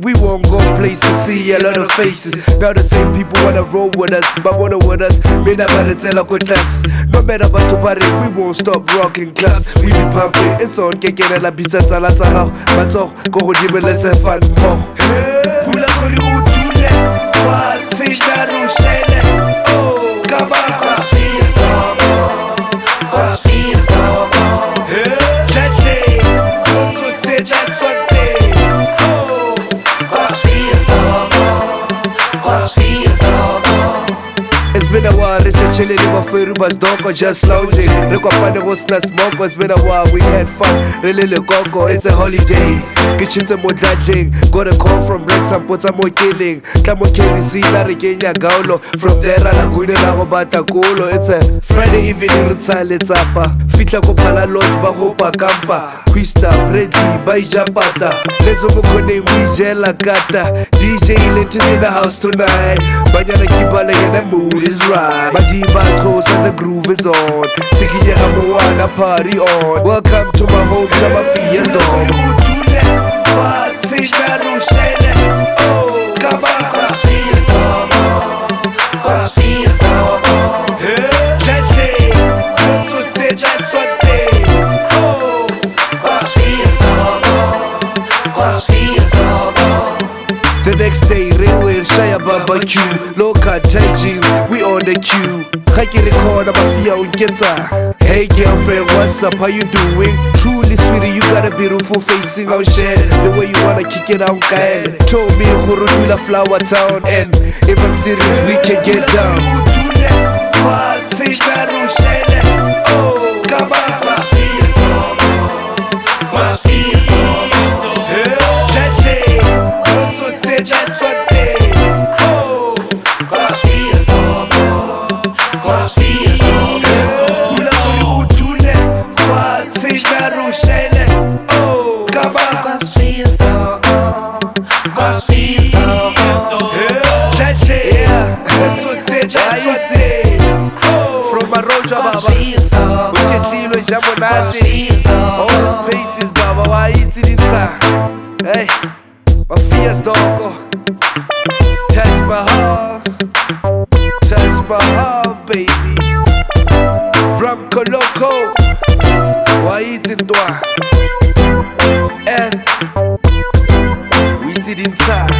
We won't go places, see a lot of faces. Now the same people wanna roll with us, but wanna with us. Me never tell a good class. No matter what to party, we won't stop rocking clubs. We be pumping, it's on kicking and la pizza salata how. But so go to the let's have fun more. Pull up on you to left, what say that Rochelle? Oh, come on, Mafiasdoko. That day, also say that's what day. It's been a while, it's a chillin' in my Mafiasdoko, just lounging. Look up on the host, not smoke. It's been a while, we had fun, really look go. It's a holiday. Kitchens and more dadling. Got a call from Rex and put some more killing. Tamo Kerisi, Narigenya Gaulo. From there, Laguna Bata Golo. It's a Friday evening, let's up. Fitla Kopala Lodge, Bahopa Kampa. Quista, Bredi, Baijapata. Let's Mokone, Wijela Gata. DJ Lent is in the house tonight. Banyana Kibala and the mood is right. Madiba close and the groove is on. Sikiya Hamoana party on. Welcome to my home, Mafiasdoko. Say that Rochelle. Oh, come on, Mafiasdoko. That day, also say that's what day. Oh, Mafiasdoko. The next day, railway, Shaya barbecue. Local teachings, we on the queue. Haki record Mafia Unketa. Hey girlfriend, what's up, how you doing? Truly sweetie, you got a beautiful facing out share. The way you wanna kick it out, guy. Told me Hurutula Flower Town. And if I'm serious, we can get down. Say that Rochelle. Oh, come on, Mafiasdoko. That day, also say that's what day. Oh, Mafiasdoko. Say that Rochelle. Oh, come on, Mafiasdoko. That day, also say that's what day. From a roja baba, we can deal with Jamonati. All the spaces, baba, why it's in time? Hey, Mafiasdoko. Touch my heart, baby. From Koloko, why it's in toi? We did in time.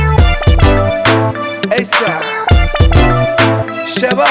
Hey, sir. Sheba.